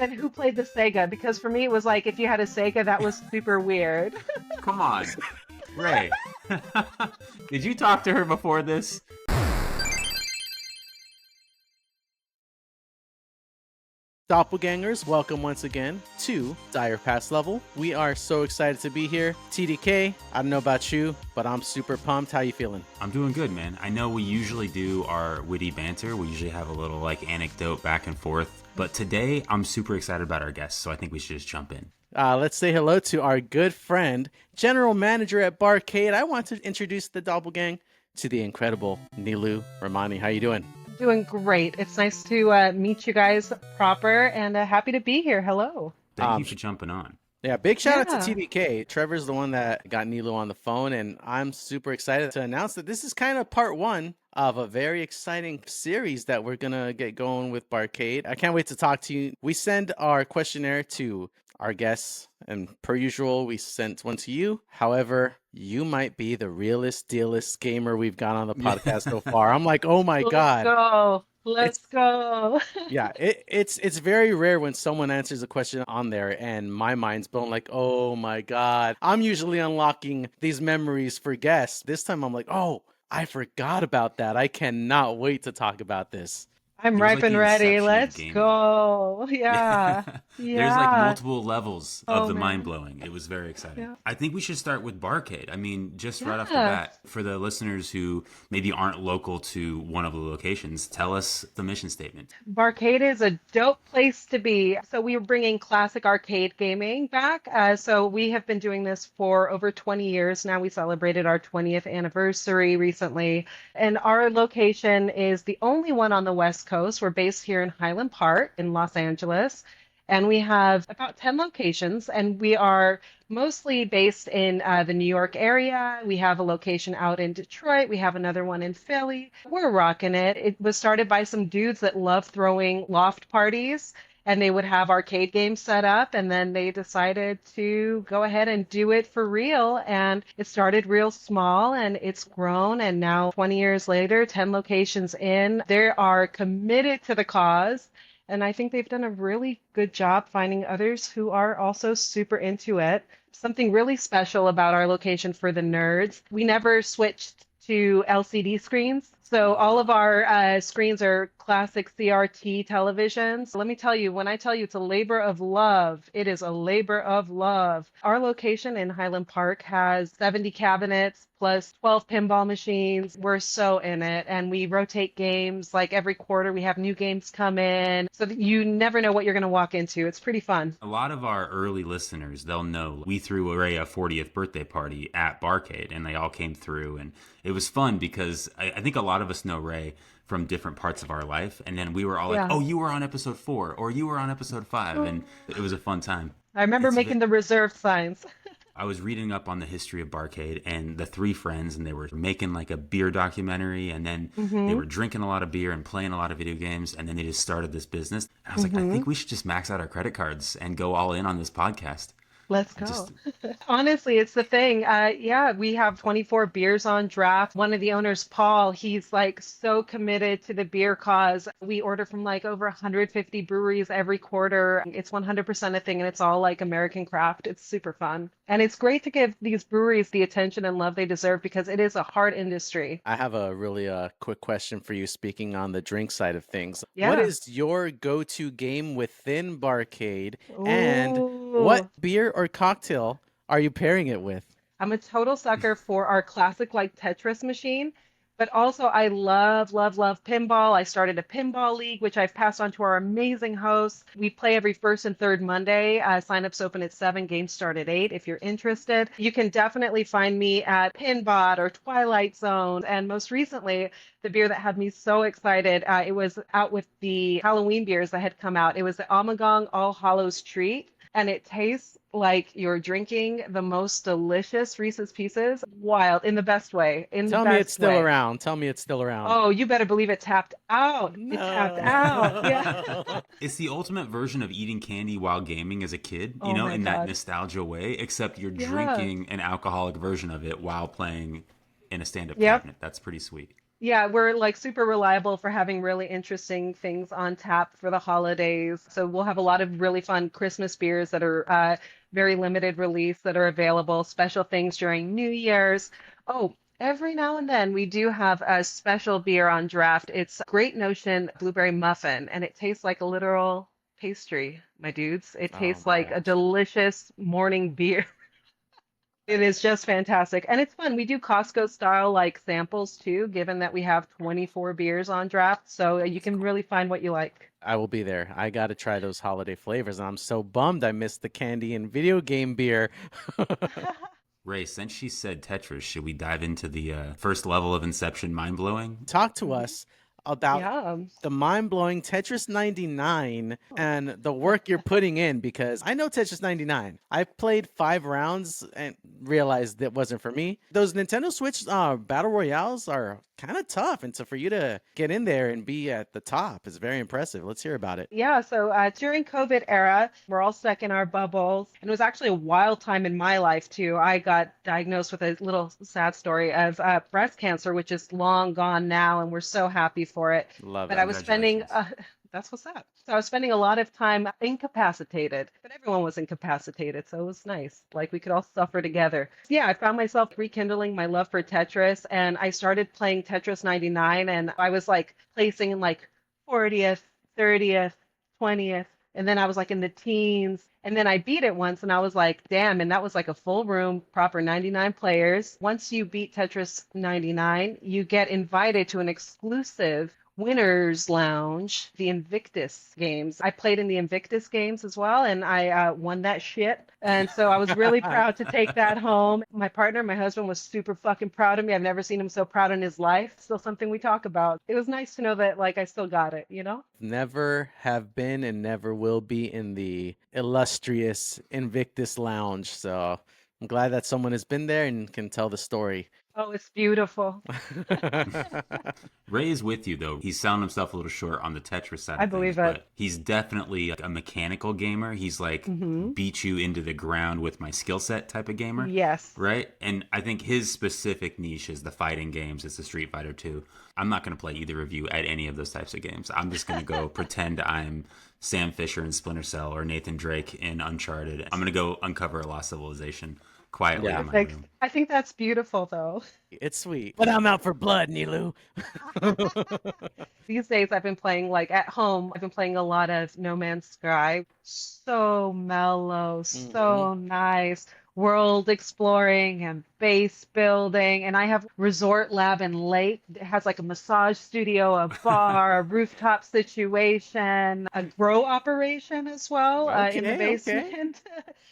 Then who played the Sega? Because for me, it was like if you had a Sega, that was super weird. Come on, Ray. Did you talk to her before this? Doppelgangers, welcome once again to Dire Pass Level. We are so excited to be here. TDK, I don't know about you, but I'm super pumped. How you feeling? I'm doing good, man. I know we usually do our witty banter. We usually have a little anecdote back and forth. But today, I'm super excited about our guests, so I think we should just jump in. Let's say hello to our good friend, General Manager at Barcade. I want to introduce the Doppelgang to the incredible Nilou Rahmani. How you doing? Doing great. It's nice to meet you guys proper and happy to be here. Hello. Thank you for jumping on. Yeah, big shout out to TDK. Trevor's the one that got Nilou on the phone, and I'm super excited to announce that this is kind of part one of a very exciting series that we're going to get going with Barcade. I can't wait to talk to you. We send our questionnaire to our guests, and per usual, we sent one to you. However, you might be the realest, dealest gamer we've got on the podcast so far. I'm like, oh my God. Let's go. Yeah, it's very rare when someone answers a question on there and my mind's blown like, oh my God. I'm usually unlocking these memories for guests. This time I'm like, oh, I forgot about that. I cannot wait to talk about this. I'm ripe and ready. Let's go. Yeah. There's multiple levels of the mind-blowing. It was very exciting. Yeah. I think we should start with Barcade. I mean, just right off the bat, for the listeners who maybe aren't local to one of the locations, tell us the mission statement. Barcade is a dope place to be. So we are bringing classic arcade gaming back. So we have been doing this for over 20 years now. We celebrated our 20th anniversary recently. And our location is the only one on the West Coast. We're based here in Highland Park in Los Angeles, and we have about 10 locations, and we are mostly based in the New York area. We have a location out in Detroit. We have another one in Philly. We're rocking it. It was started by some dudes that love throwing loft parties, and they would have arcade games set up, and then they decided to go ahead and do it for real. And it started real small, and it's grown. And now, 20 years later, 10 locations in, they are committed to the cause. And I think they've done a really good job finding others who are also super into it. Something really special about our location for the nerds, we never switched to LCD screens. So all of our screens are classic CRT televisions. Let me tell you, when I tell you it's a labor of love, it is a labor of love. Our location in Highland Park has 70 cabinets plus 12 pinball machines. We're so in it, and we rotate games. Like every quarter, we have new games come in, so that you never know what you're going to walk into. It's pretty fun. A lot of our early listeners, they'll know we threw Ray a 40th birthday party at Barcade, and they all came through, and it was fun because I think a lot of us know Ray from different parts of our life, and then we were all like, oh, you were on episode 4 or you were on episode 5, and it was a fun time. I remember making the reserved signs. I was reading up on the history of Barcade and the three friends, and they were making like a beer documentary, and then they were drinking a lot of beer and playing a lot of video games, and then they just started this business. And I was like, I think we should just max out our credit cards and go all in on this podcast. Let's go. Honestly, it's the thing. Yeah, we have 24 beers on draft. One of the owners, Paul, he's like so committed to the beer cause. We order from like over 150 breweries every quarter. It's 100% a thing, and it's all like American craft. It's super fun. And it's great to give these breweries the attention and love they deserve because it is a hard industry. I have a really quick question for you, speaking on the drink side of things. Yeah. What is your go-to game within Barcade? And what beer or cocktail are you pairing it with? I'm a total sucker for our classic like Tetris machine, but also I love, love, love pinball. I started a pinball league, which I've passed on to our amazing hosts. We play every first and third Monday. Sign-ups open at 7, games start at 8 if you're interested. You can definitely find me at Pinbot or Twilight Zone. And most recently, the beer that had me so excited, it was out with the Halloween beers that had come out. It was the Ommegang All Hallows Treat. And it tastes like you're drinking the most delicious Reese's Pieces. Wild, in the best way. Tell me it's still around. Tell me it's still around. Oh, you better believe it tapped out. No. It tapped out. Yeah. It's the ultimate version of eating candy while gaming as a kid, you know, in that nostalgia way, except you're drinking an alcoholic version of it while playing in a stand-up cabinet. That's pretty sweet. Yeah, we're like super reliable for having really interesting things on tap for the holidays. So we'll have a lot of really fun Christmas beers that are very limited release that are available, special things during New Year's. Oh, every now and then we do have a special beer on draft. It's Great Notion Blueberry Muffin, and it tastes like a literal pastry, my dudes. It Oh tastes my like a gosh. delicious morning beer. It is just fantastic. And it's fun. We do Costco style like samples too, given that we have 24 beers on draft. So you That's can cool. really find what you like. I will be there. I got to try those holiday flavors, and I'm so bummed I missed the candy and video game beer. Ray, since she said Tetris, should we dive into the first level of Inception mind blowing? Talk to Mhm. us about Yeah. the mind-blowing Tetris 99 and the work you're putting in, because I know Tetris 99. I played 5 rounds and realized that wasn't for me. Those Nintendo Switch battle royales are kind of tough, and so for you to get in there and be at the top is very impressive. Let's hear about it. Yeah, so during COVID era, we're all stuck in our bubbles, and it was actually a wild time in my life too. I got diagnosed with a little sad story of breast cancer, which is long gone now, and we're so happy for it. Love But I it. was spending, Congratulations. that's what's up. So I was spending a lot of time incapacitated, but everyone was incapacitated, so it was nice. Like we could all suffer together. Yeah, I found myself rekindling my love for Tetris, and I started playing Tetris 99, and I was like placing in like 40th, 30th, 20th, and then I was like in the teens. And then I beat it once and I was like, damn, and that was like a full room, proper 99 players. Once you beat Tetris 99, you get invited to an exclusive Winners Lounge, the Invictus games. I played in the Invictus games as well, and I won that shit. And so I was really proud to take that home. My partner, my husband, was super fucking proud of me. I've never seen him so proud in his life. Still something we talk about. It was nice to know that, like, I still got it, you know? Never have been and never will be in the illustrious Invictus Lounge. So I'm glad that someone has been there and can tell the story. Oh, it's beautiful. Ray is with you though. He's selling himself a little short on the Tetris side I of things, believe it. but he's definitely like a mechanical gamer. He's like Hmm. beat you into the ground with my skill set type of gamer, Yes. right? And I think his specific niche is the fighting games. It's the Street Fighter 2. I'm not going to play either of you at any of those types of games. I'm just going to go pretend I'm Sam Fisher in Splinter Cell or Nathan Drake in Uncharted. I'm going to go uncover a lost civilization quietly Yeah, in my Perfect. room. I think that's beautiful, though. it's sweet. But I'm out for blood, Nilou. These days, I've been playing, like at home, I've been playing a lot of No Man's Sky. So mellow, Hmm. so nice. World exploring and base building. And I have Resort Lab and Lake. It has like a massage studio, a bar, a rooftop situation, a grow operation as well in the Okay, okay. basement.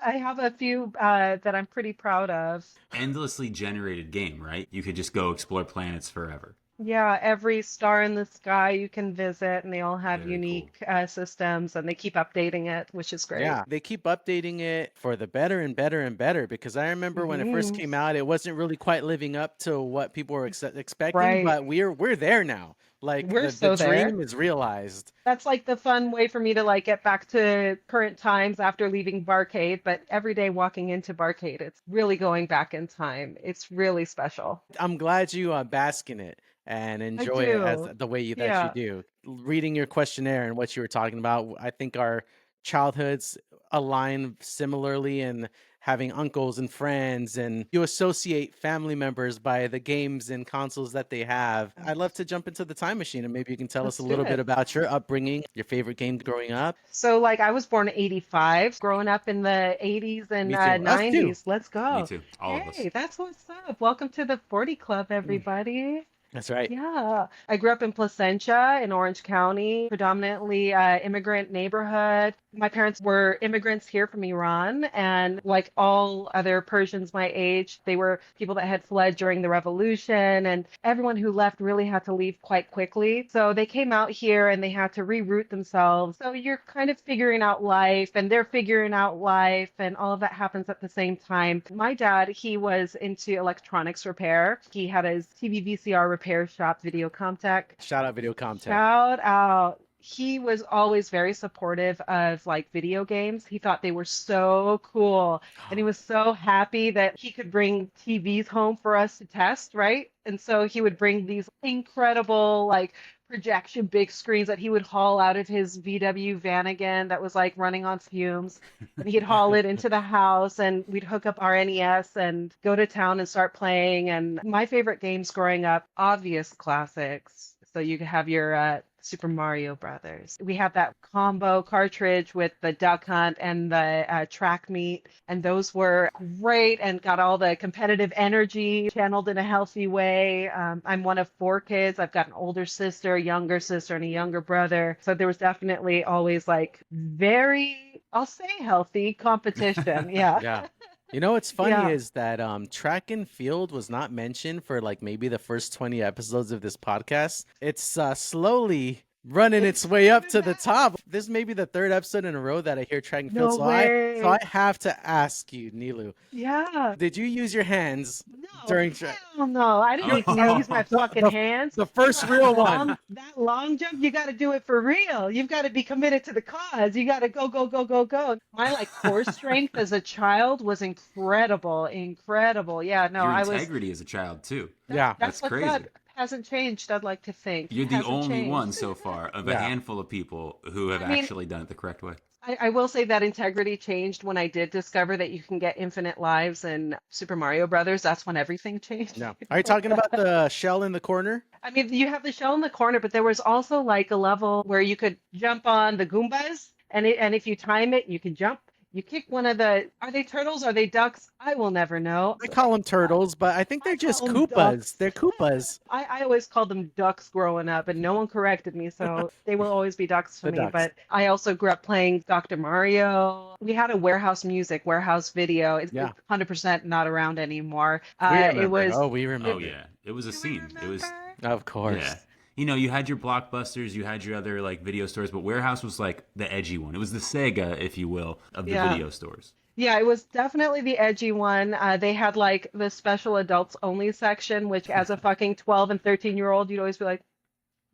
I have a few that I'm pretty proud of. Endlessly generated game, right? You could just go explore planets forever. Yeah, every star in the sky you can visit, and they all have Very cool. unique systems, and they keep updating it, which is great. Yeah, they keep updating it for the better and better and better, because I remember when it first Hmm. came out, it wasn't really quite living up to what people were expecting, Right. but we're there now. Like We're the so there. dream is realized. That's like the fun way for me to like get back to current times after leaving Barcade, but every day walking into Barcade, it's really going back in time. It's really special. I'm glad you bask in it and I enjoy it as do. the way that you Yeah. do. Reading your questionnaire and what you were talking about, I think our childhoods align similarly, and having uncles and friends, and you associate family members by the games and consoles that they have. I'd love to jump into the time machine, and maybe you can tell us Let's a do little bit it. about your upbringing, your favorite games growing up. So, like, I was born in 85, growing up in the 80s and Me too. Us too. 90s. Let's Me go. too. All of us. Hey, that's what's up. Welcome to the 40 Club, Mm, everybody. that's right. Yeah, I grew up in Placentia in Orange County, predominantly immigrant neighborhood. My parents were immigrants here from Iran, and like all other Persians my age, they were people that had fled during the revolution, and everyone who left really had to leave quite quickly. So they came out here and they had to reroute themselves. So you're kind of figuring out life, and they're figuring out life, and all of that happens at the same time. My dad, he was into electronics repair. He had his TV VCR repair shop, Video Comtech. Shout out Video Comtech. Shout out. He was always very supportive of like video games. He thought they were so cool. And he was so happy that he could bring TVs home for us to test, right? And so he would bring these incredible, like, projection big screens that he would haul out of his VW van again that was like running on fumes. And he'd haul it into the house and we'd hook up our NES and go to town and start playing. And my favorite games growing up, obvious classics. So you could have your Super Mario Brothers. We have that combo cartridge with the Duck Hunt and the track meet, and those were great and got all the competitive energy channeled in a healthy way. I'm one of four kids. I've got an older sister, a younger sister, and a younger brother. So there was definitely always like very, I'll say healthy competition. Yeah. Yeah. You know what's funny Yeah. is that track and field was not mentioned for like maybe the first 20 episodes of this podcast. It's slowly running its way up to the top. This may be the third episode in a row that I hear track and field. No So I way. have to ask you, Nilou, Yeah. did you use your hands No, during track? hell no. I didn't use my fucking hands. The first real one. That long jump, you got to do it for real. You've got to be committed to the cause. You got to go, go, go, go, go. My like core strength as a child was incredible, incredible. Yeah, no, Your I was. integrity as a child too. Yeah. That's What's crazy. that hasn't changed. I'd like to think You're it the hasn't only one changed. so far of a Yeah. handful of people who have I mean, actually done it the correct way. I will say that integrity changed when I did discover that you can get infinite lives in Super Mario Brothers. That's when everything changed. No. Are you talking about the shell in the corner? I mean, you have the shell in the corner, but there was also like a level where you could jump on the Goombas, and if you time it, you can jump. You kick one of the, are they turtles? Are they ducks? I will never know. I call them turtles, but I think they're just call 'em Koopas. ducks. They're Koopas. I always called them ducks growing up, and no one corrected me, so they will always be ducks to The me. ducks. But I also grew up playing Dr. Mario. We had a warehouse music, warehouse video. It's Yeah. 100% not around anymore. We remember. It was. We remember. Oh yeah, it was a Do we scene. It was remember? Of course. yeah. You know, you had your Blockbusters, you had your other like video stores, but Warehouse was like the edgy one. It was the Sega, if you will, of the Yeah. video stores. Yeah, it was definitely the edgy one. They had like the special adults only section, which as a fucking 12 and 13-year-old, you'd always be like,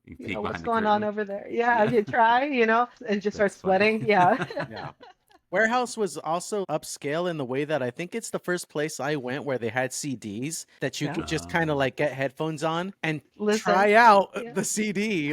You you peek know, what's behind the going on curtain. over there? Yeah, you try, and just start That's funny. sweating. Yeah. Yeah. Warehouse was also upscale in the way that I think it's the first place I went where they had CDs that you Yeah. could just kind of like get headphones on and Listen. try out Yeah. the CD.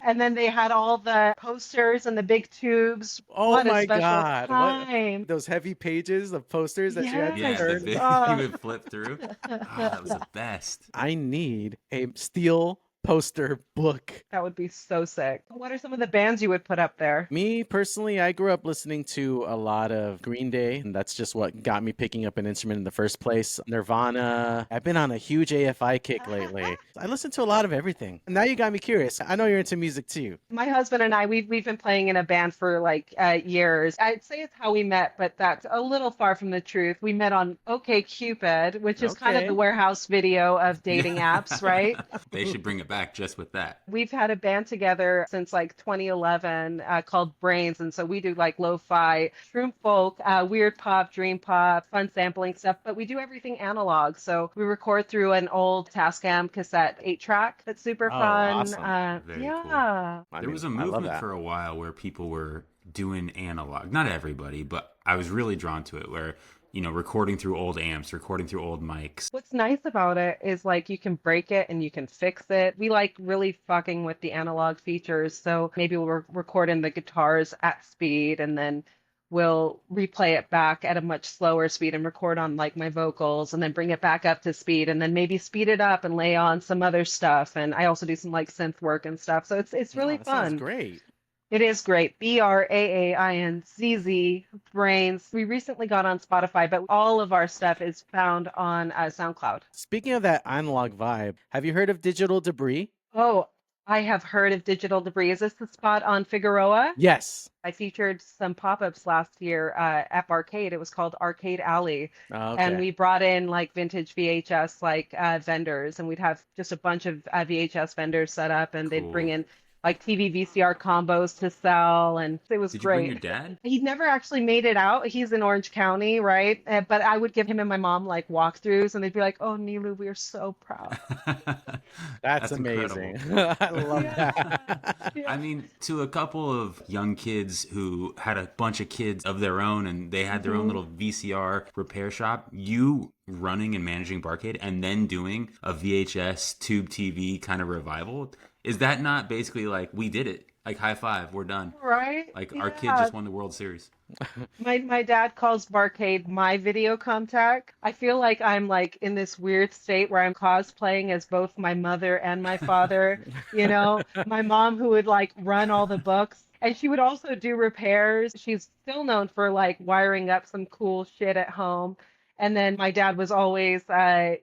And then they had all the posters and the big tubes. Oh What a my special God. time. Those heavy pages of posters that you had to Yeah, Yes. the turn. big, Oh. you would flip through. Oh, that was the best. I need a steel poster book. That would be so sick. What are some of the bands you would put up there? Me personally, I grew up listening to a lot of Green Day, and that's just what got me picking up an instrument in the first place. Nirvana. I've been on a huge AFI kick lately. I listen to a lot of everything. Now you got me curious. I know you're into music too. My husband and I, we've been playing in a band for like years. I'd say it's how we met, but that's a little far from the truth. We met on OK Cupid, which is kind of Okay. the warehouse video of dating apps, right? They should bring it back just with that. We've had a band together since like 2011 called Brains, and so we do like lo-fi, shroom folk, weird pop, dream pop, fun sampling stuff, but we do everything analog. So we record through an old Tascam cassette 8-track that's super Oh, fun. awesome. Very Yeah. There was a I love movement that. for a while where people were doing analog. Not everybody, but I was really drawn to it where, you know, recording through old amps, recording through old mics. What's nice about it is like you can break it and you can fix it. We like really fucking with the analog features. So maybe we'll record in the guitars at speed and then we'll replay it back at a much slower speed and record on like my vocals and then bring it back up to speed and then maybe speed it up and lay on some other stuff. And I also do some like synth work and stuff. So it's really That sounds fun. great. It is great. BRAAINZZ, Brains. We recently got on Spotify, but all of our stuff is found on SoundCloud. Speaking of that analog vibe, have you heard of Digital Debris? Oh, I have heard of Digital Debris. Is this the spot on Figueroa? Yes. I featured some pop-ups last year at Barcade. It was called Arcade Alley. Okay. And we brought in like vintage VHS like vendors, and we'd have just a bunch of VHS vendors set up, and they'd bring Cool. in like TV VCR combos to sell, and it was Did you bring your great. dad? He never actually made it out. He's in Orange County, right? But I would give him and my mom like walkthroughs, and they'd be like, "Oh, Nilou, we're so proud." That's That's incredible. amazing. I love Yeah, that. I yeah. mean, to a couple of young kids who had a bunch of kids of their own and they had their own little VCR repair shop, you running and managing Barcade and then doing a VHS tube TV kind of revival, is that not basically like, we did it? Like, high five, we're done. Right? Like, our kid Yeah. just won the World Series. My dad calls Barcade my video contact. I feel like I'm like in this weird state where I'm cosplaying as both my mother and my father. You know, my mom who would like run all the books. And she would also do repairs. She's still known for like wiring up some cool shit at home. And then my dad was always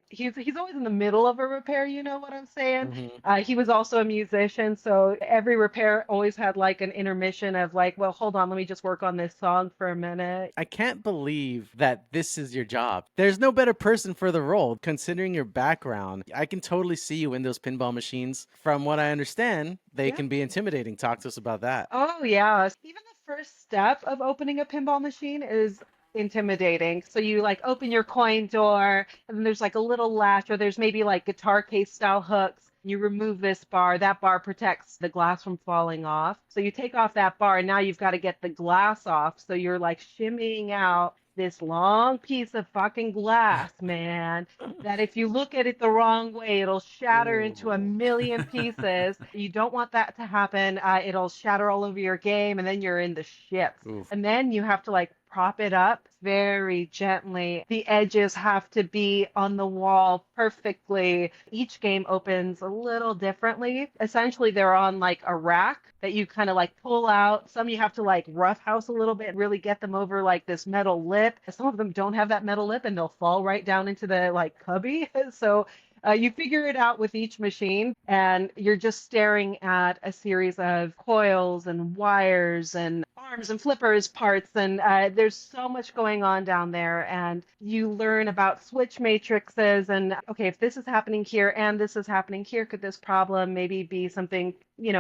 he's always in the middle of a repair, you know what I'm saying? Mhm. He was also a musician, so every repair always had like an intermission of like, well, hold on, let me just work on this song for a minute. I can't believe that this is your job. There's no better person for the role, considering your background. I can totally see you in those pinball machines. From what I understand, they Yeah. can be intimidating. Talk to us about that. Oh, yeah. Even the first step of opening a pinball machine is intimidating. So you like open your coin door, and then there's like a little latch, or there's maybe like guitar case style hooks. You remove this bar. That bar protects the glass from falling off. So you take off that bar, and now you've got to get the glass off. So you're like shimmying out this long piece of fucking glass, man, that if you look at it the wrong way, it'll shatter into a Ooh. million pieces. You don't want that to happen. It'll shatter all over your game, and then you're in the shits. Oof. And then you have to like prop it up very gently. The edges have to be on the wall perfectly. Each game opens a little differently. Essentially, they're on like a rack that you kind of like pull out. Some you have to like roughhouse a little bit, really get them over like this metal lip. Some of them don't have that metal lip and they'll fall right down into the like cubby. So you figure it out with each machine, and you're just staring at a series of coils and wires and arms and flippers parts, and there's so much going on down there. And you learn about switch matrices, and okay, if this is happening here and this is happening here, could this problem maybe be something,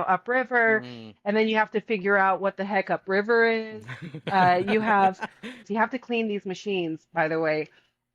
upriver? Mm. And then you have to figure out what the heck upriver is. You have to clean these machines, by the way,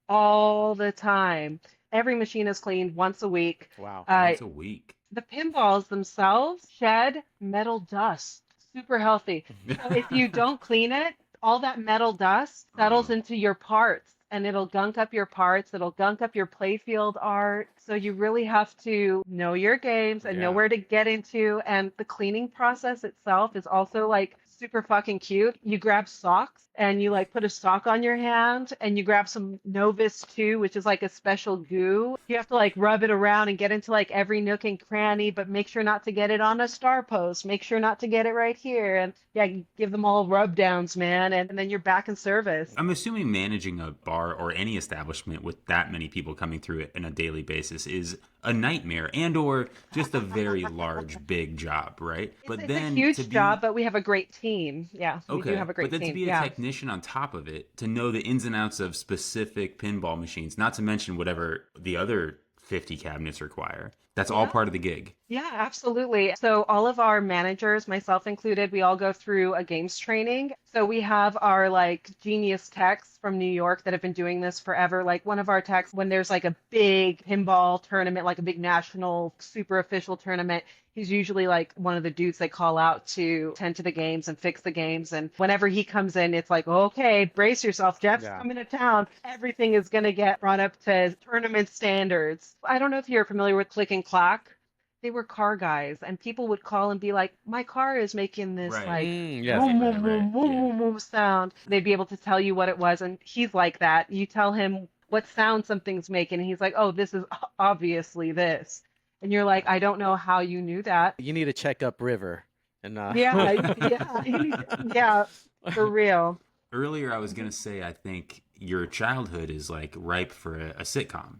all the time. Every machine is cleaned once a week. Wow. Uh, Once a week. the pinballs themselves shed metal dust, super healthy. So if you don't clean it, all that metal dust settles into your parts, and it'll gunk up your parts. It'll gunk up your playfield art. So you really have to know your games and know Yeah. where to get into. And the cleaning process itself is also like super fucking cute. You grab socks and you like put a sock on your hand, and you grab some Novus 2, which is like a special goo. You have to like rub it around and get into like every nook and cranny, but make sure not to get it on a star post. Make sure not to get it right here. And yeah, give them all rub downs, man. And then you're back in service. I'm assuming managing a bar or any establishment with that many people coming through it on a daily basis is a nightmare and or just a very large, big job, right? It's a huge job, but we have a great team. Yeah, we do Okay, have a but great then to team. be a Yeah. technician on top of it, to know the ins and outs of specific pinball machines, not to mention whatever the other 50 cabinets require, that's all Yeah. part of the gig. Yeah, absolutely. So all of our managers, myself included, we all go through a games training. So we have our like genius techs from New York that have been doing this forever. Like one of our techs, when there's like a big pinball tournament, like a big national super official tournament, he's usually like one of the dudes they call out to tend to the games and fix the games. And whenever he comes in, it's like, okay, brace yourself. Jeff's Yeah. coming to town. Everything is going to get brought up to tournament standards. I don't know if you're familiar with Click and Clack. They were car guys, and people would call and be like, my car is making this Right. like Yes. boom, Right, boom, right, boom, boom, yeah. boom, boom sound. They'd be able to tell you what it was, and he's like that. You tell him what sound something's making, and he's like, oh, this is obviously this. And you're like, I don't know how you knew that. You need to check up River. And Yeah, yeah, yeah, for real. Earlier, I was going to say, I think your childhood is like ripe for a sitcom.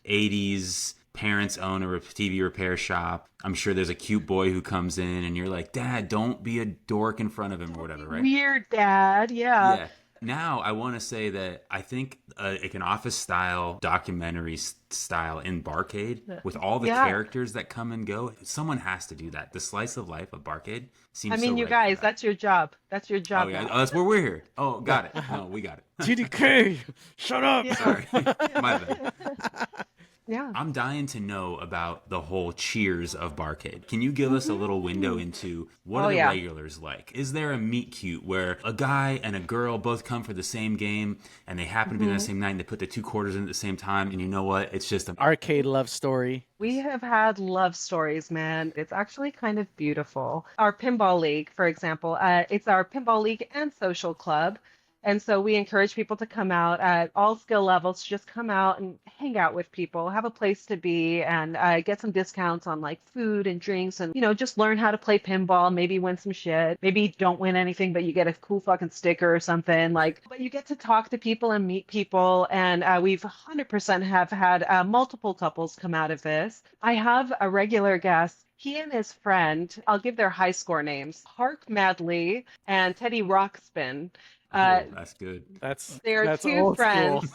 80s, parents own a TV repair shop. I'm sure there's a cute boy who comes in and you're like, Dad, don't be a dork in front of him or whatever, right? Weird dad, yeah. Yeah. now I want to say that I think like an office style documentary style in Barcade with all the Yeah. characters that come and go, someone has to do that. The slice of life of Barcade I seems so mean, you right for guys, that. that's your job. That's your Oh job yeah, now. oh, that's where we're here. Oh, got it. No, we got it. TDK, shut up. Yeah. Sorry, my bad. Yeah. I'm dying to know about the whole cheers of Barcade. Can you give us a little window into what Oh, are the yeah. regulars like? Is there a meet cute where a guy and a girl both come for the same game and they happen to be on the same night and they put the two quarters in at the same time and you know what? It's just a Arcade love story. We have had love stories, man. It's actually kind of beautiful. Our pinball league, for example, it's our pinball league and social club. And so we encourage people to come out at all skill levels, just come out and hang out with people, have a place to be, and get some discounts on like food and drinks and, just learn how to play pinball, maybe win some shit. Maybe don't win anything, but you get a cool fucking sticker or something. But you get to talk to people and meet people. And we've 100% have had multiple couples come out of this. I have a regular guest. He and his friend, I'll give their high score names, Hark Madley and Teddy Rockspin. Uh, oh, that's good. they are That's two old school. friends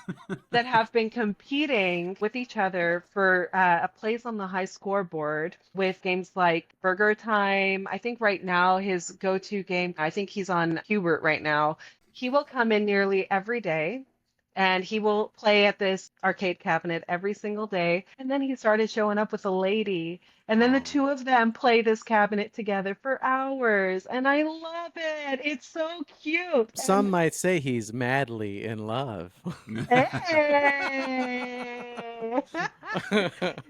that have been competing with each other for a place on the high scoreboard with games like Burger Time. I think right now his go-to game, I think he's on Hubert right now. He will come in nearly every day and he will play at this arcade cabinet every single day. And then he started showing up with a lady. And then the Oh. two of them play this cabinet together for hours. And I love it. It's so cute. Some might say he's madly in love. Hey!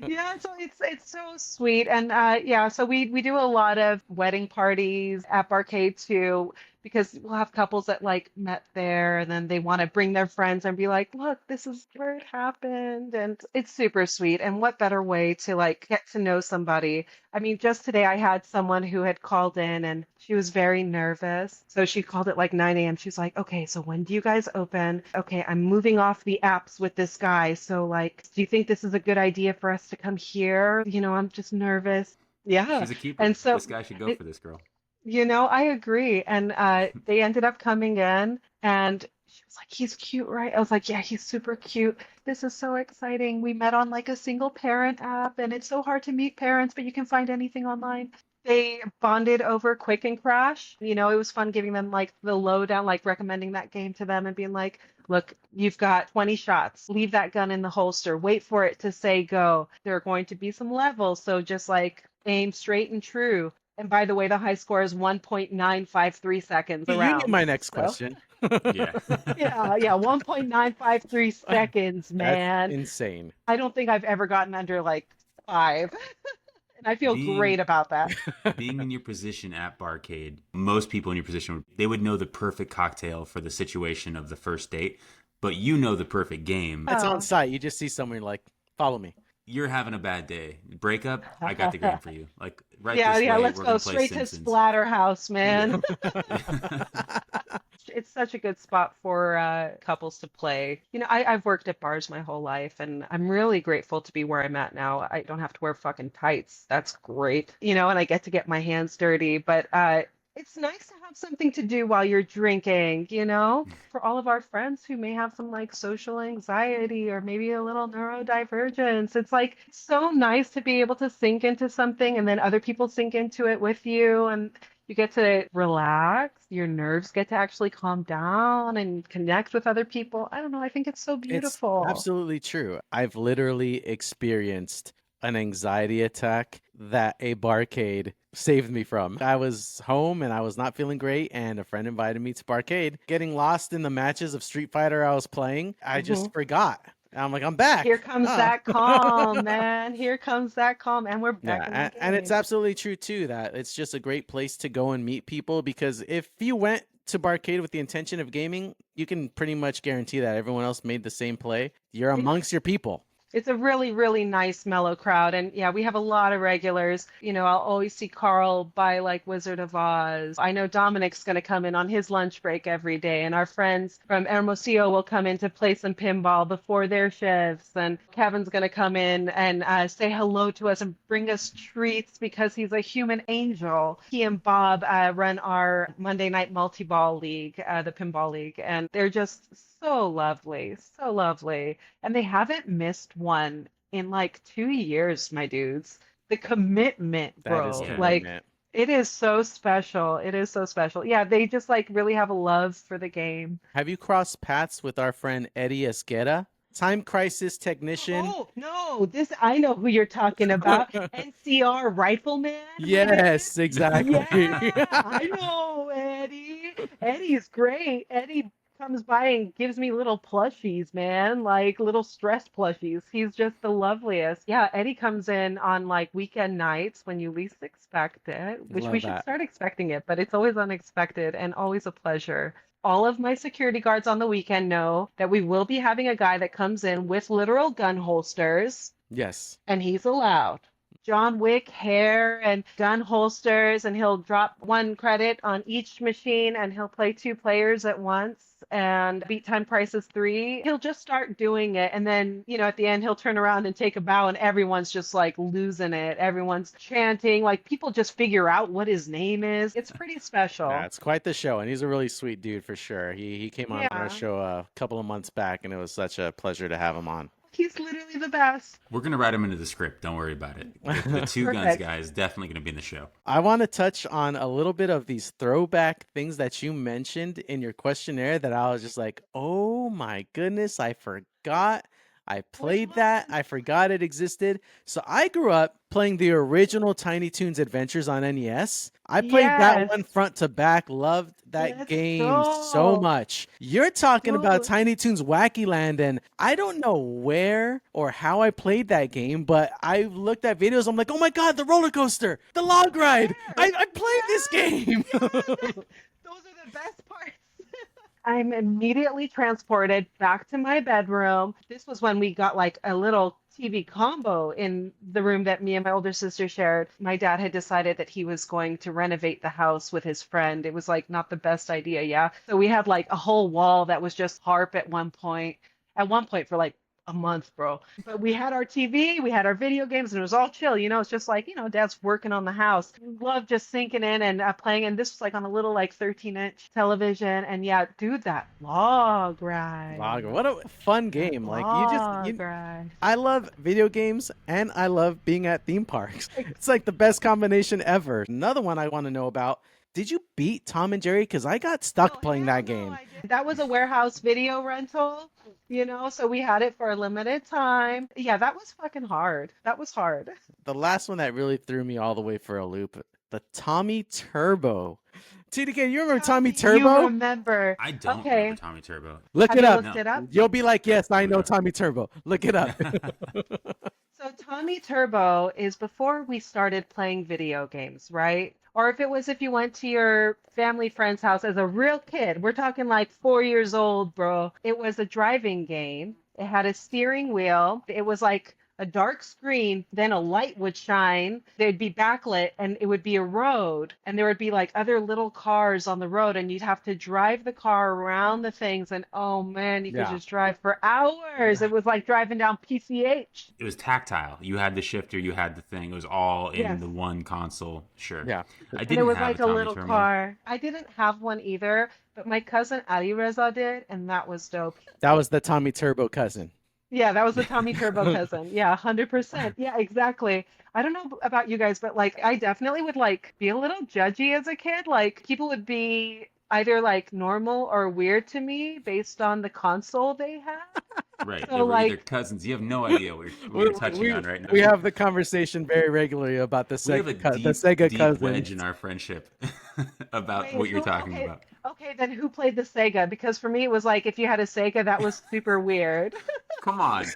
Yeah, so it's so sweet. And yeah, so we do a lot of wedding parties at Barcade too, because we'll have couples that like met there and then they want to bring their friends and be like, look, this is where it happened. And it's super sweet. And what better way to like get to know somebody? I mean, just today I had someone who had called in and she was very nervous. So she called at like 9 a.m. She's like, okay, so when do you guys open? Okay, I'm moving off the apps with this guy. So like, do you think this is a good idea for us to come here? I'm just nervous. Yeah. She's a keeper. And so This guy should go for this girl. I agree. And they ended up coming in and she was like, he's cute, right? I was like, yeah, he's super cute. This is so exciting. We met on like a single parent app and it's so hard to meet parents, but you can find anything online. They bonded over Quick and Crash. It was fun giving them like the lowdown, like recommending that game to them and being like, look, you've got 20 shots. Leave that gun in the holster. Wait for it to say go. There are going to be some levels. So just like aim straight and true. And by the way, the high score is 1.953 seconds You knew around. my next So, question. Yeah. yeah, 1.953 seconds, man. That's insane. I don't think I've ever gotten under like 5. And I feel Being great about that. being in your position at Barcade, most people in your position they would know the perfect cocktail for the situation of the first date, but you know the perfect game. It's Oh. on site. You just see someone like, follow me. You're having a bad day. Breakup, I got the game for you. Like right Yeah, this yeah, way, let's we're go gonna play straight to Simpsons. Splatterhouse, man. It's such a good spot for couples to play. I've worked at bars my whole life, and I'm really grateful to be where I'm at now. I don't have to wear fucking tights. That's great. And I get my hands dirty, but it's nice to have something to do while you're drinking. For all of our friends who may have some like social anxiety or maybe a little neurodivergence, it's like so nice to be able to sink into something and then other people sink into it with you and you get to relax, your nerves get to actually calm down and connect with other people. I don't know, I think it's so It's beautiful. absolutely true. I've literally experienced an anxiety attack that a barcade saved me from. I was home and I was not feeling great, and a friend invited me to Barcade. Getting lost in the matches of Street Fighter I was playing, I just forgot. And I'm like, I'm back. Here comes Ah. that calm, man. Here comes that calm, and we're back in the Yeah, and it's game. absolutely true too that it's just a great place to go and meet people, because if you went to Barcade with the intention of gaming, you can pretty much guarantee that everyone else made the same play. You're amongst your people. It's a really, really nice, mellow crowd. And yeah, we have a lot of regulars. I'll always see Carl by like Wizard of Oz. I know Dominic's going to come in on his lunch break every day. And our friends from Hermosillo will come in to play some pinball before their shifts. And Kevin's going to come in and say hello to us and bring us treats because he's a human angel. He and Bob run our Monday night multi-ball league, the pinball league. And they're just so lovely, so lovely. And they haven't missed one in like 2 years, my dudes. The commitment, That is bro. Yeah. Like, commitment. it is so special. It is so special. Yeah, they just like really have a love for the game. Have you crossed paths with our friend Eddie Esqueda? Time crisis technician. Oh, no, I know who you're talking about. NCR Rifleman, my dude. Yes, exactly. Yeah, I know Eddie. Eddie's great. Eddie comes by and gives me little plushies, man, like little stress plushies. He's just the loveliest. Yeah, Eddie comes in on like weekend nights when you least expect it, which we Love should that. start expecting it, but it's always unexpected and always a pleasure. All of my security guards on the weekend know that we will be having a guy that comes in with literal gun holsters, Yes. and he's allowed. John Wick hair and gun holsters, and he'll drop 1 credit on each machine, and he'll play 2 players at once and beat time prices 3. He'll just start doing it, and then at the end he'll turn around and take a bow, and everyone's just like losing it. Everyone's chanting, like people just figure out what his name is. It's pretty Yeah, special. it's quite the show, and he's a really sweet dude for sure. He came on our Yeah, show a couple of months back, and it was such a pleasure to have him on. he's literally the best. We're going to write him into the script. Don't worry about it. The Two Guns Perfect. guy is definitely going to be in the show. I want to touch on a little bit of these throwback things that you mentioned in your questionnaire that I was just like, oh my goodness, I forgot. I played that. I forgot it existed. So I grew up playing the original Tiny Toons Adventures on NES. I played that Yes. one front to back. Loved that Let's game so go. much. You're talking about Dude. Tiny Toons Wacky Land, and I don't know where or how I played that game, but I looked at videos. I'm like, oh my God, the roller coaster, the log ride. I played this game. Those are the best parts. I'm immediately transported back to my bedroom. This was when we got like a little TV combo in the room that me and my older sister shared. My dad had decided that he was going to renovate the house with his friend. It was like not the best idea, yeah. So we had like a whole wall that was just harp at one point. At one point for like a month, bro. But we had our TV, we had our video games, and it was all chill. It's just like, dad's working on the house. Love just sinking in and playing. And this was like on a little like 13-inch television. And yeah, dude, that log ride. Log, what a fun game. Like Log ride. I love video games and I love being at theme parks. It's like the best combination ever. Another one I want to know about. Did you beat Tom and Jerry? Because I got stuck Oh, playing hell that no, game. I didn't. That was a warehouse video rental, so we had it for a limited time. Yeah, that was fucking hard. That was hard. The last one that really threw me all the way for a loop, the Tommy Turbo. TDK, you remember Tommy You Turbo? remember. I don't Okay. remember Tommy Turbo. Look Have it you up. looked it up? You'll be like, yes, I Look it know up. Tommy Turbo. Look it up. So Tommy Turbo is before we started playing video games, right? Or if you went to your family friend's house as a real kid, we're talking like 4 years old, bro. It was a driving game. It had a steering wheel. It was like a dark screen, then a light would shine. They'd be backlit, and it would be a road, and there would be like other little cars on the road, and you'd have to drive the car around the things. And oh man, you could Yeah. just drive for hours. It was like driving down PCH. It was tactile. You had the shifter, you had the thing. It was all in Yes. the one console. Sure. Yeah. I And it didn't was have like a a Tommy little Turbo. car. I didn't have one either, but my cousin Ali Reza did, and that was dope. That was the Tommy Turbo cousin. Yeah, that was the Tommy Turbo cousin. Yeah, 100%. Yeah, exactly. I don't know about you guys, but like I definitely would like be a little judgy as a kid. Like people would be either like normal or weird to me based on the console they had. Right. So They were either like cousins. You have no idea what you're touching on right now. We have the conversation very regularly about the We have a Sega, deep, the Sega deep cousins. wedge in our friendship about wait, what you're who talking okay, about. okay, then who played the Sega? Because for me it was like if you had a Sega that was super weird. Come on,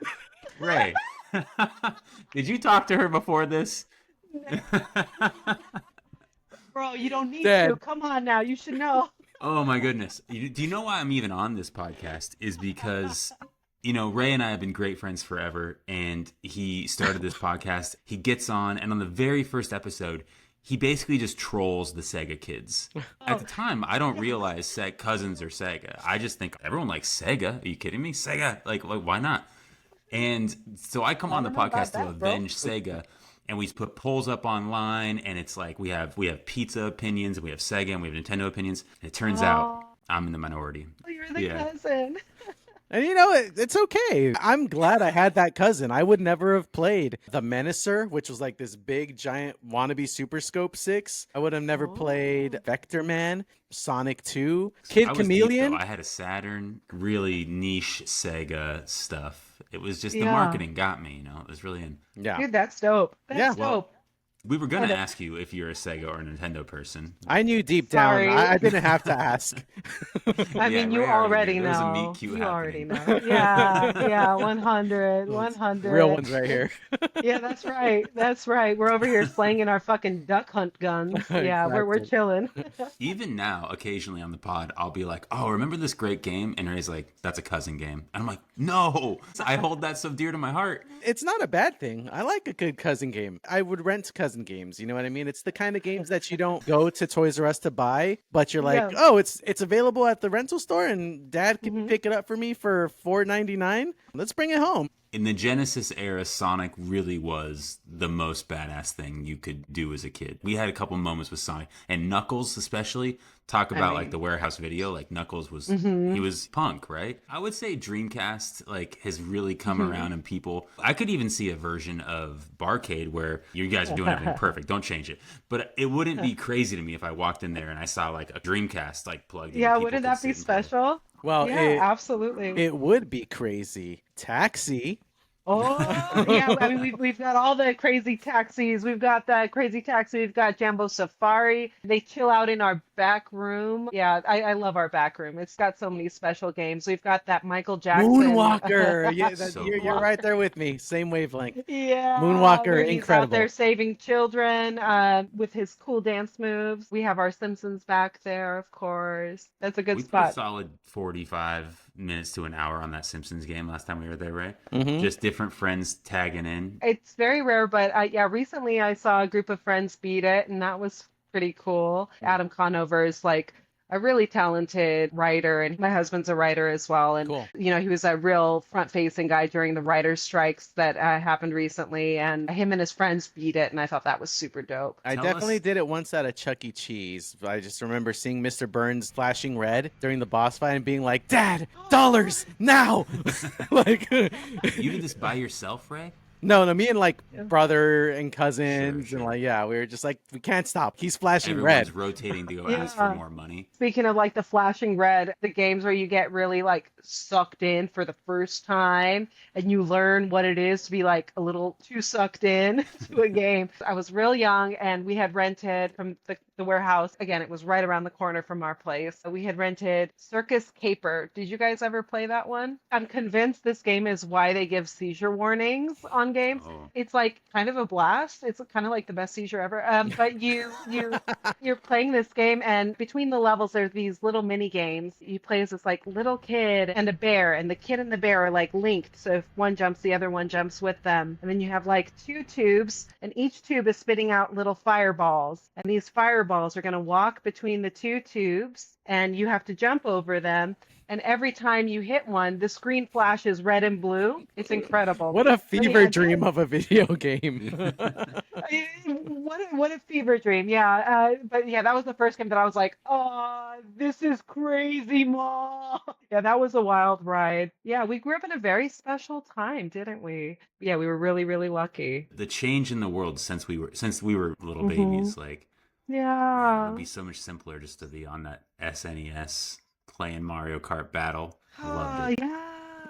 Ray. Did you talk to her before this? Bro, you don't need Dad. to. Come on now, you should know. Oh my goodness. Do you know why I'm even on this podcast? Is because You know, Ray and I have been great friends forever, and he started this podcast. He gets on, and on the very first episode, he basically just trolls the Sega kids. At the time, I don't realize cousins are Sega. I just think everyone likes Sega. Are you kidding me? Sega, like why not? And so I come on the podcast to avenge Sega, and we put polls up online, and it's like we have pizza opinions, and we have Sega, and we have Nintendo opinions. And it turns out I'm in the minority. You're the cousin. And you know, it's okay. I'm glad I had that cousin. I would never have played the Menacer, which was like this big, giant wannabe Super Scope 6. I would have never played Vector Man, Sonic 2, Kid Chameleon. Deep, I had a Saturn, really niche Sega stuff. It was just the marketing got me, you know. It was really Dude, that's dope. That's dope. We were going to ask you if you're a Sega or a Nintendo person. I knew deep down. I didn't have to ask. I mean, you already know. There's a meet cute happening. Already know. Yeah, 100. Real ones right here. Yeah, that's right. That's right. We're over here slanging our fucking duck hunt guns. Yeah, Exactly. we're chilling. Even now, occasionally on the pod, I'll be like, oh, remember this great game? And Ray's like, that's a cousin game. And I'm like, no, I hold that so dear to my heart. It's not a bad thing. I like a good cousin game. I would rent cousin games, you know what I mean? It's the kind of games that you don't go to Toys R Us to buy, but you're like, oh, it's available at the rental store and dad can pick it up for me for $4.99. Let's bring it home. In the Genesis era, Sonic really was the most badass thing you could do as a kid. We had a couple moments with Sonic, and Knuckles especially. Talk about like the warehouse video, like Knuckles was he was punk, right? I would say Dreamcast like has really come around, and people, I could even see a version of Barcade where you guys are doing everything perfect, don't change it. But it wouldn't be crazy to me if I walked in there and I saw like a Dreamcast like plugged in. Yeah, wouldn't that be special? Well, yeah, absolutely. It would be crazy. Taxi. Oh, yeah. I mean, we've got all the crazy taxis. We've got that crazy taxi. We've got Jambo Safari. They chill out in our back room. Yeah, I love our back room. It's got so many special games. We've got that Michael Jackson. Moonwalker. Yeah, So you're right there with me. Same wavelength. Yeah. Moonwalker, where he's incredible. out there saving children with his cool dance moves. We have our Simpsons back there, of course. That's a good We spot. put a solid 45 minutes to an hour on that Simpsons game last time we were there, right? Just different friends tagging in. It's very rare, but yeah, recently I saw a group of friends beat it, and that was pretty cool. Adam Conover is like a really talented writer, and my husband's a writer as well. And Cool. you know, he was a real front-facing guy during the writers' strikes that happened recently, and him and his friends beat it, and I thought that was super dope. I Tell definitely us- did it once at a Chuck E. Cheese. I just remember seeing Mr. Burns flashing red during the boss fight and being like, Dad, dollars, now! Like, You did this by yourself, Ray? no, me and like brother and cousins Sure. and like, yeah, we were just like, we can't stop. He's flashing Everyone's red. rotating to go Yeah. ask for more money. Speaking of like the flashing red, the games where you get really like sucked in for the first time and you learn what it is to be like a little too sucked in to a game. I was real young and we had rented from the warehouse. Again, it was right around the corner from our place. We had rented Circus Caper. Did you guys ever play that one? I'm convinced this game is why they give seizure warnings on games. Oh. It's like kind of a blast. It's kind of like the best seizure ever. But you're playing this game, and between the levels, there's these little mini games. You play as this like little kid and a bear, and the kid and the bear are like linked. So if one jumps, the other one jumps with them. And then you have like two tubes, and each tube is spitting out little fireballs. And these fireballs are going to walk between the two tubes, and you have to jump over them. And every time you hit one, the screen flashes red and blue. It's incredible. What a fever Yeah. dream of a video game. What a fever dream. Yeah. But yeah, that was the first game that I was like, oh, this is crazy, Mom. Yeah, that was a wild ride. Yeah, we grew up in a very special time, didn't we? Yeah, we were really, really lucky. The change in the world since we were little babies, like Yeah. it'd be so much simpler just to be on that SNES playing Mario Kart Battle. I loved it. Yeah.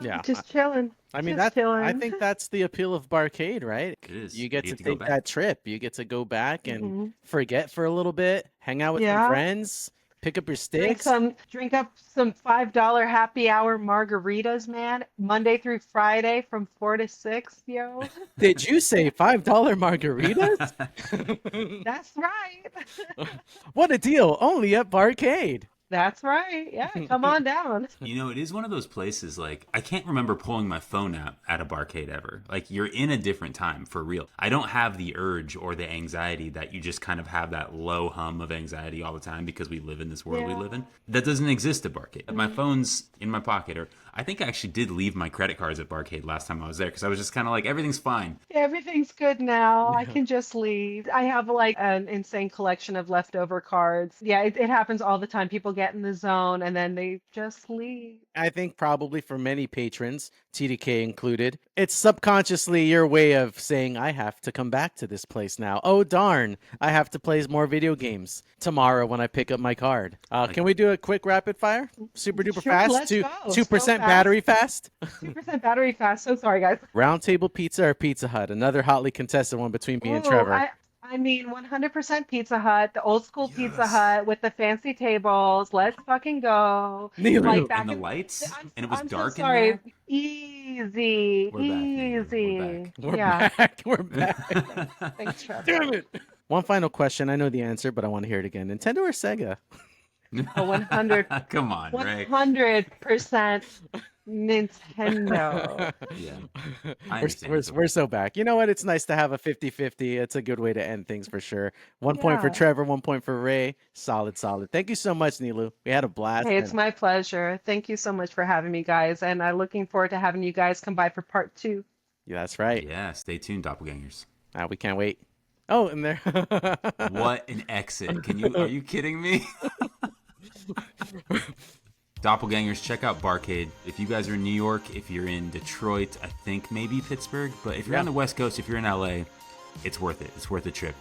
Yeah, Just chilling. I mean, Just chilling. I think that's the appeal of Barcade, right? It is. You get to go take back. that trip. You get to go back and forget for a little bit, hang out with some Yeah. friends, pick up your sticks. Drink up some $5 happy hour margaritas, man. Monday through Friday from 4 to 6, yo. Did you say $5 margaritas? That's right. What a deal. Only at Barcade. That's right. Yeah, come on down. You know, it is one of those places, like, I can't remember pulling my phone out at a barcade ever. Like, you're in a different time, for real. I don't have the urge or the anxiety that you just kind of have that low hum of anxiety all the time because we live in this world we Yeah. live in. That doesn't exist at barcade. My phone's in my pocket, or I think I actually did leave my credit cards at barcade last time I was there because I was just kind of like, everything's fine. Everything's good now. I Yeah. can just leave. I have like an insane collection of leftover cards. Yeah, it happens all the time. People get in the zone and then they just leave. I think probably for many patrons, TDK included, it's subconsciously your way of saying, I have to come back to this place now. Oh, darn. I have to play more video games tomorrow when I pick up my card. Can we do a quick rapid fire? Super duper Sure, fast? let's go. 2% So fast. battery fast? 2% battery fast. So sorry, guys. Round Table Pizza or Pizza Hut? Another hotly contested one between me and Ooh, Trevor. I mean 100% Pizza Hut, the old school Pizza Yes. Hut with the fancy tables. Let's fucking go. Nilou. Like back And the in lights, I'm and it was I'm so dark in sorry. there. Easy, We're back, Nilou. We're easy. back. We're Yeah. back. We're back. Thanks, Trevor. Damn it. One final question. I know the answer, but I want to hear it again. Nintendo or Sega? A 100 Come on, Ray. 100% Nintendo. Yeah. I We're, understand. we're, It's okay. we're so back. You know what? It's nice to have a 50-50. It's a good way to end things for sure. 1 point for Yeah. Trevor, 1 point for Ray. Solid, solid. Thank you so much, Nilou. We had a blast. Hey, it's and- my pleasure. Thank you so much for having me, guys. And I'm looking forward to having you guys come by for part 2. Yeah, that's right. Yeah, stay tuned, doppelgangers. We can't wait. Oh, and there. What an exit. Are you kidding me? Doppelgangers, check out Barcade. If you guys are in New York, if you're in Detroit, I think maybe Pittsburgh, but if you're Yeah. on the West Coast, if you're in LA, it's worth it. It's worth a trip.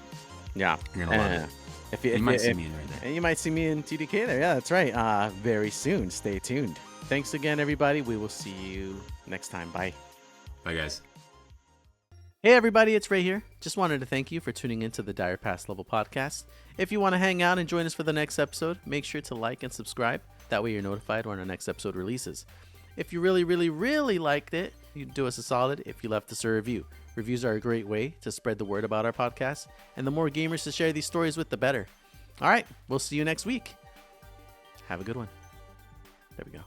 Yeah. You're gonna love it. If You might see me in right there. And you might see me in TDK there. Yeah, that's right. Very soon. Stay tuned. Thanks again, everybody. We will see you next time. Bye. Bye, guys. Hey everybody, it's Ray here. Just wanted to thank you for tuning into the Dire Pass Level podcast. If you want to hang out and join us for the next episode, make sure to like and subscribe. That way you're notified when our next episode releases. If you really, really, really liked it, you'd do us a solid if you left us a review. Reviews are a great way to spread the word about our podcast, and the more gamers to share these stories with, the better. All right, we'll see you next week. Have a good one. There we go.